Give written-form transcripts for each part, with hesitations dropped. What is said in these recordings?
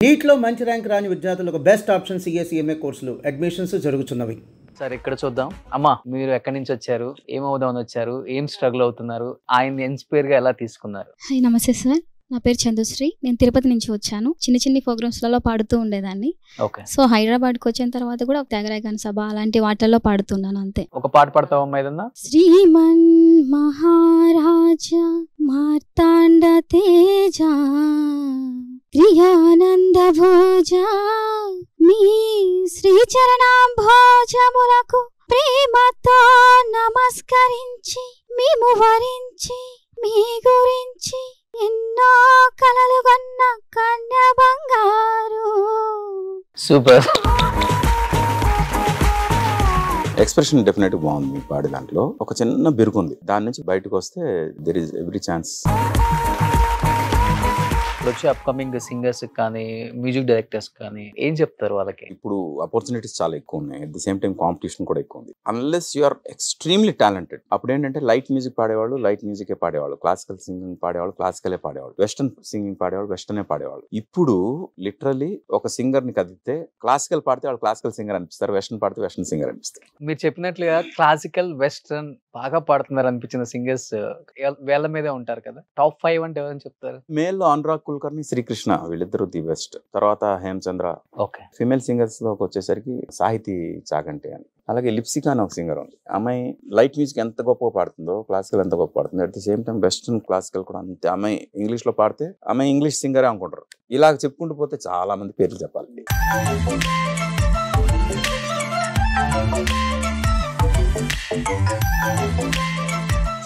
నీట్లో మంచి ర్యాంక్ రాని విద్యార్థులకు బెస్ట్ ఆప్షన్ సిఎస్ఈఎంఏ కోర్సులు అడ్మిషన్స్ జరుగుతున్నవి. సార్ ఇక్కడ చూద్దాం. అమ్మా, మీరు ఎక్కడి నుంచి వచ్చారు, ఏమవుదామని వచ్చారు, ఏం స్ట్రగుల్ అవుతున్నారు, ఆయన ఇన్స్పైర్ గా ఎలా తీసుకున్నారు? హాయ్, నమస్తే సార్. నా పేరు చందుశ్రీ. నేను తిరుపతి నుంచి వచ్చాను. చిన్న ప్రోగ్రామ్స్లలో పాడుతూ ఉండేదాన్ని. సో హైదరాబాద్కి వచ్చిన తర్వాత కూడా త్యాగరాయగాన సభ అలాంటి వాటిల్లో పాడుతున్నాను అంతే. ఒక పాట పాడతావమ్మా ఏదన్నా? శ్రీమన్ మహారాజా మార్తాండ తేజ క్రియానంద భోజ మీ శ్రీచరణాంభోజములకు ప్రేమతో నమస్కరించి మేము వరించి మీ గురించి ఎన్నో కలలు కన్న కన్య బంగారు. సూపర్. ఎక్స్ప్రెషన్ డెఫినెట్ బాగుంది. మీ పాడే దాంట్లో ఒక చిన్న బిరుకుంది, దాని నుంచి బయటకు వస్తే దెర్ ఇస్ ఎవ్రీ ఛాన్స్. వచ్చి అప్కమింగ్ సింగర్స్ కానీ మ్యూజిక్ డైరెక్టర్స్ కానీ ఏం చెప్తారు వాళ్ళకి? ఇప్పుడు ఆపర్చునిటీస్ చాలా ఎక్కువ ఉన్నాయి, at the same time competition కూడా ఎక్కువ ఉంది. Unless you are extremely talented. అప్పుడు ఏంటంటే లైట్ మ్యూజిక్ పాడేవాళ్ళు లైట్ మ్యూజికే పాడేవాళ్ళు, క్లాసికల్ సింగింగ్ పాడేవాళ్ళు క్లాసికలే పాడేవాళ్ళు, వెస్టర్న్ సింగింగ్ పాడేవాళ్ళు వెస్టర్నే పాడేవాళ్ళు. ఇప్పుడు లిటరలీ ఒక సింగర్ ని కదిలితే క్లాసికల్ పాడితే వాళ్ళు క్లాసికల్ సింగర్ అనిపిస్తారు, వెస్టర్న్ పాడితే వెస్టర్న్ సింగర్ అనిపిస్తారు. మీరు చెప్పినట్లుగా క్లాసికల్ వెస్టర్న్ బాగా పాడుతున్నారు అనిపించిన సింగర్స్ వేళ్ళ మీదే ఉంటారు కదా. టాప్ 5 అంటే ఎవరని చెప్తారు? మేల్ లో అనురాగ్ కుల్కర్ని, శ్రీకృష్ణ, వీళ్ళిద్దరు ది బెస్ట్. తర్వాత హేమచంద్ర. ఓకే. ఫిమేల్ సింగర్స్ లోకి వచ్చేసరికి సాహితీ చాగంటి అని, అలాగే లిప్సికా అని ఒక సింగర్ ఉంది. అమ్మాయి లైట్ మ్యూజిక్ ఎంత గొప్పగా పాడుతుందో క్లాసికల్ ఎంత గొప్ప పాడుతుంది, at the same time western classical కూడా అంతే. అమ్మాయి ఇంగ్లీష్ లో పాడితే అమ్మాయి ఇంగ్లీష్ సింగరే అనుకుంటారు. ఇలా చెప్పుకుంటూ పోతే చాలా మంది పేర్లు చెప్పాలండి.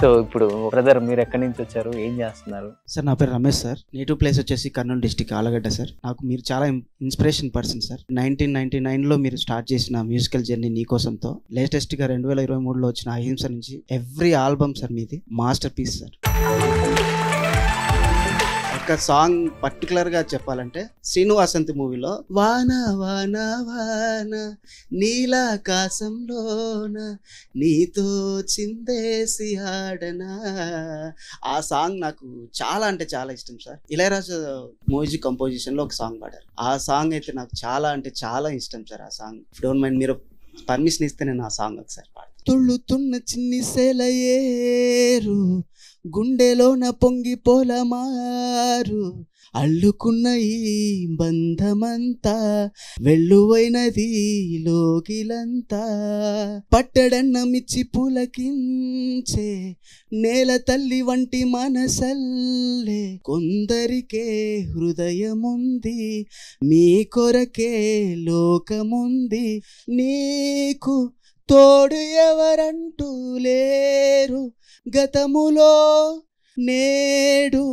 సో ఇప్పుడు బ్రదర్, మీరు ఎక్కడి నుంచి వచ్చారు, ఏం చేస్తున్నారు? సార్ నా పేరు రమేష్ సార్. నేటివ్ ప్లేస్ వచ్చేసి కర్నూలు డిస్టిక్ ఆలగడ్డ సార్. నాకు మీరు చాలా ఇన్స్పిరేషన్ పర్సన్ సార్. 1999లో మీరు స్టార్ట్ చేసిన మ్యూజికల్ జర్నీ నీకోసంతో లేటెస్ట్ గా 2023లో వచ్చిన అహింస నుంచి ఎవ్రీ ఆల్బమ్ సార్ మీది మాస్టర్ పీస్ సార్. ఒక సాంగ్ పర్టికులర్ గా చెప్పాలంటే శ్రీను వాసంతి మూవీలో వాన వాన వాన నీలాకాశంలోన నీతో చిందేసి ఆడనా, ఆ సాంగ్ నాకు చాలా అంటే చాలా ఇష్టం సార్. ఇళయరాజా మ్యూజిక్ కంపోజిషన్ లో ఒక సాంగ్ పాడారు, ఆ సాంగ్ అయితే నాకు చాలా అంటే చాలా ఇష్టం సార్. ఆ సాంగ్ డోంట్ మైండ్, మీరు పర్మిషన్ ఇస్తే నేను ఆ సాంగ్ ఒకసారి పాడతాను. తుళ్ళుతున్న చిన్ని సెలయేరు గుండెలోన పొంగి పొలమారు అల్లుకున్న ఈ బంధమంతా వెళ్ళువైనది లోకిలంతా పట్టడన్నమిచ్చి పులకించే నేల తల్లి వంటి మనసల్లే కొందరికే హృదయముంది, మీ కొరకే లోకముంది, నీకు తోడు ఎవరంటూ లేరు, గతములో నేడు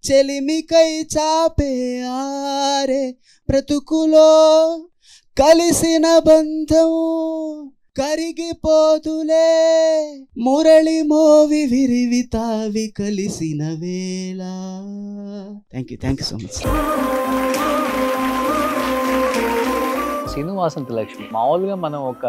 చెలిమికై చాపే ఆరే బ్రతుకులో కలిసిన బంధం కరిగిపోతులే, మురళి మోవి విరివి తావి కలిసిన వేళ. Thank you so much. Srinu Vasanthi Lakshmi మామూలుగా మనం ఒక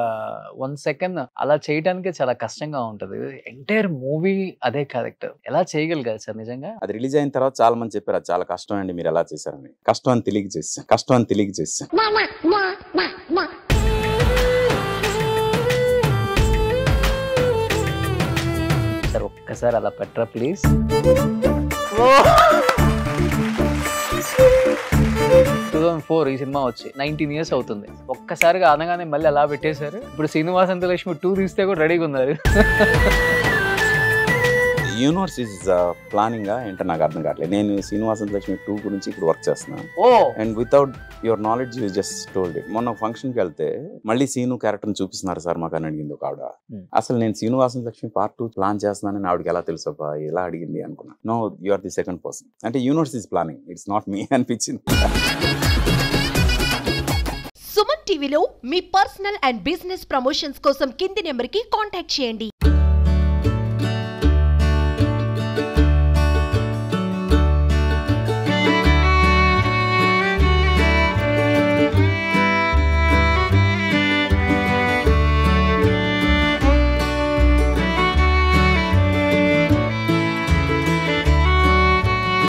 1 సెకండ్ అలా చేయడానికే చాలా కష్టంగా ఉంటది. ఎంటైర్ మూవీ అదే క్యారెక్టర్ ఎలా చేయగలిగారు సార్ నిజంగా? అది రిలీజ్ అయిన తర్వాత చాలా మంది చెప్పారు అది చాలా కష్టం అండి, మీరు ఎలా చేశారని. కష్టం అని తెలియజేస్తాను. సార్ ఒక్కసారి అలా పెట్టరా ప్లీజ్. 2004 ఈ సినిమా వచ్చి 19 years అవుతుంది. ఒక్కసారిగా అనగానే మళ్ళీ అలా పెట్టేశారు. ఇప్పుడు శ్రీను వాసంతి లక్ష్మి 2 తీస్తే కూడా రెడీగా ఉన్నారు. యూనివర్స్ ఇస్ ప్లానింగ్ ఏంటో నాకు అర్థం కావట్లేదు. నేను శ్రీనివాసన్ లక్ష్మి 2 గురించి ఇప్పుడు వర్క్ చేస్తున్నాను. And without your knowledge you just told it. మొన్న ఫంక్షన్ కి వెళ్తే మళ్ళీ సీను క్యారెక్టర్ చూపిస్తున్నారు సార్ మాకు అని అడిగింది ఒక ఆవిడ. అసలు నేను శ్రీనివాసన్ లక్ష్మి పార్ట్ 2 ప్లాన్ చేస్తున్నానని ఆవిడకి ఎలా తెలుసు ఎలా అడిగింది అనుకున్నా. No, you are the second person. అంటే universe is planning, it's not me అనిపించింది. సుమన్ టీవీలో మీ పర్సనల్ అండ్ బిజినెస్ ప్రమోషన్స్ కోసం కింది నెంబర్కి కాంటాక్ట్ చేయండి.